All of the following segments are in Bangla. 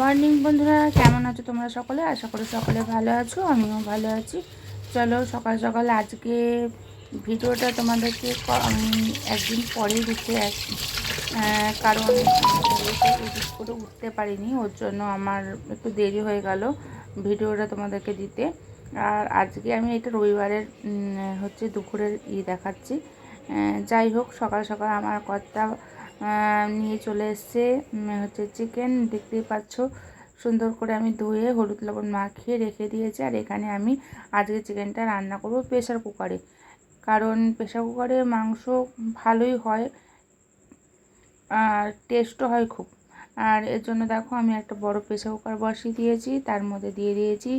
মর্নিং বন্ধুরা, কেমন আছো তোমরা সকলে? আশা করি সকলে ভালো আছো, আমিও ভালো আছি। চলো সকাল সকাল আজকে ভিডিওটা তোমাদেরকে আমি একদিন পরেই দিতে কারণ এডিট করে উঠতে পারিনি, ওর জন্য আমার একটু দেরি হয়ে গেল ভিডিওটা তোমাদেরকে দিতে। আর আজকে আমি এটা রবিবারের হচ্ছে দুপুরের দেখাচ্ছি। যাই হোক, সকাল সকাল আমার কর্তা নিয়ে চলে এসছে হচ্ছে চিকেন। দেখতেই পাচ্ছ সুন্দর করে আমি ধুয়ে হলুদ লবণ মাখিয়ে রেখে দিয়েছি। আর এখানে আমি আজকে চিকেনটা রান্না করব প্রেশার কুকারে, কারণ প্রেশার কুকারে মাংস ভালোই হয় আর টেস্টও হয় খুব। আর এর জন্য দেখো আমি একটা বড় প্রেশার কুকার বসিয়ে দিয়েছি, তার মধ্যে দিয়ে দিয়েছি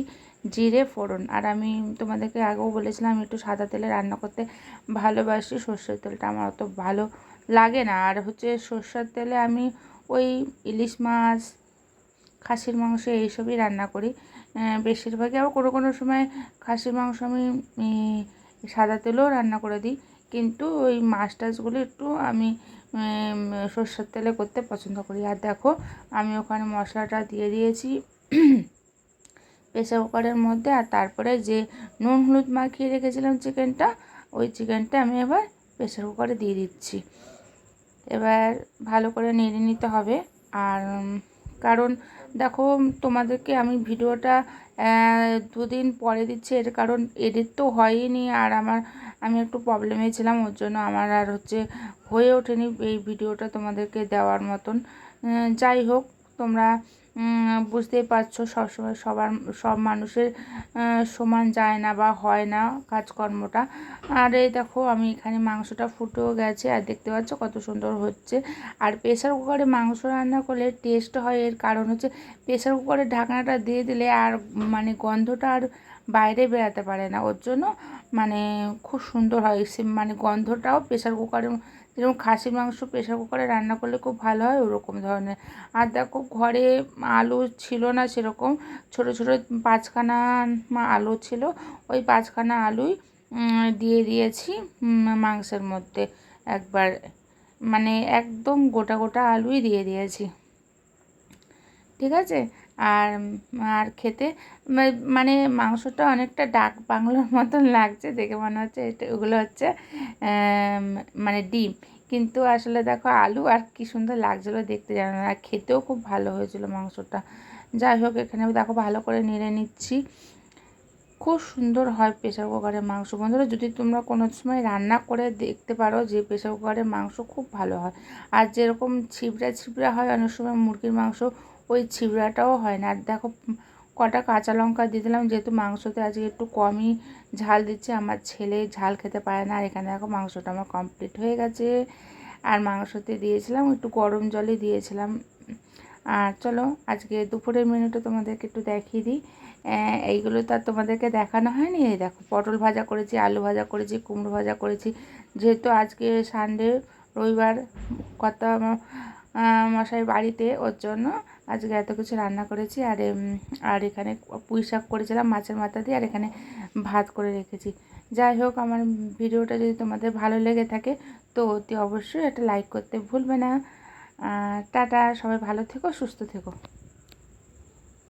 জিরে ফোড়ন। আর আমি তোমাদেরকে আগেও বলেছিলাম আমি একটু সাদা তেলে রান্না করতে ভালোবাসি, সর্ষের তেলটা আমার অত ভালো লাগে না। আর হচ্ছে সর্ষের তেলে আমি ওই ইলিশ মাছ, খাসির মাংস এইসবই রান্না করি বেশিরভাগই। আবার কোনো কোনো সময় খাসির মাংস আমি সাদা তেলেও রান্না করে দিই, কিন্তু ওই মাছ টাছগুলো একটু আমি সর্ষের তেলে করতে পছন্দ করি। আর দেখো আমি ওখানে মশলাটা দিয়ে দিয়েছি প্রেসার কুকারের মধ্যে। আর তারপরে যে নুন হলুদ মাখিয়ে রেখেছিলাম চিকেনটা, ওই চিকেনটা আমি এবার প্রেসার কুকারে দিয়ে দিচ্ছি। এবার ভালো করে নেড়ে নিতে হবে। আর কারণ দেখো তোমাদেরকে আমি ভিডিওটা দুদিন পরে দিচ্ছি, এর কারণ এডিট তো হয়নি। আর আমি একটু প্রবলেমে ছিলাম, ওর জন্য আমার আর হচ্ছে হয়ে ওঠেনি এই ভিডিওটা তোমাদেরকে দেওয়ার মতন। যাই হোক, তোমরা বুঝতেই পারছো সবসময় সব মানুষের সমান যায় না বা হয় না কাজকর্মটা। আর এই দেখো আমি এখানে মাংসটা ফুটেও গেছে, আর দেখতে পাচ্ছ কত সুন্দর হচ্ছে। আর প্রেসার কুকারে মাংস রান্না করলে টেস্ট হয়, এর কারণ হচ্ছে প্রেসার কুকারের ঢাকনাটা দিয়ে দিলে আর মানে গন্ধটা আর বাইরে বেরাতে পারে না, ওর জন্য মানে খুব সুন্দর হয়। মানে গন্ধটাও প্রেসার কুকারে, যেরকম খাসির মাংস প্রেসার কুকারে রান্না করলে খুব ভালো হয় ওরকম ধরনের। আর দেখো ঘরে আলু ছিল না সেরকম, ছোট ছোট 5খানা আলু ছিল, ওই 5খানা আলুই দিয়ে দিয়েছি মাংসের মধ্যে একবার, মানে একদম গোটা গোটা আলুই দিয়ে দিয়েছি, ঠিক আছে। আর আর খেতে মানে মাংসটা অনেকটা ডাক বাংলোর মতন লাগছে দেখে, মনে হচ্ছে এটা ওগুলো হচ্ছে মানে ডিম, কিন্তু আসলে দেখো আলু। আর কি সুন্দর লাগছিলো দেখতে, জানো না, আর খেতেও খুব ভালো হয়েছিল মাংসটা। যাই হোক, এখানে দেখো ভালো করে নেড়ে নিচ্ছি। খুব সুন্দর হয় প্রেসার কুকারের মাংস। বন্ধুরা, যদি তোমরা কোনো সময় রান্না করে দেখতে পারো যে প্রেসার কুকারের মাংস খুব ভালো হয়। আর যেরকম ছিবড়া ছিবড়া হয় অনেক সময় মুরগির মাংস, ওই ছিবড়াটাও হয় না। আর দেখো কটা কাঁচা লঙ্কা দিয়ে দিলাম, যেহেতু মাংসতে আজকে একটু কমই ঝাল দিচ্ছে, আমার ছেলে ঝাল খেতে পারে না। আর এখানে দেখো মাংসটা আমার কমপ্লিট হয়ে গেছে। আর মাংসতে দিয়েছিলাম একটু গরম জলে দিয়েছিলাম। আর চলো আজকে দুপুরের মেনুটা তোমাদেরকে একটু দেখিয়ে দিই। এইগুলো তো আর তোমাদেরকে দেখানো হয়নি। এই দেখো পটল ভাজা করেছি, আলু ভাজা করেছি, কুমড়ো ভাজা করেছি। যেহেতু আজকে সানডে, রবিবার, কর্তা মশাই বাড়িতে, ওর জন্য আজকে এত কিছু রান্না করেছি। আর এখানে পুঁই শাক করেছিলাম মাছের মাথা দিয়ে, আর এখানে ভাত করে রেখেছি। যাই হোক, আমার ভিডিওটা যদি তোমাদের ভালো লেগে থাকে তো অতি অবশ্যই একটা লাইক করতে ভুলবে না। টাটা, সবাই ভালো থেকো, সুস্থ থেকো।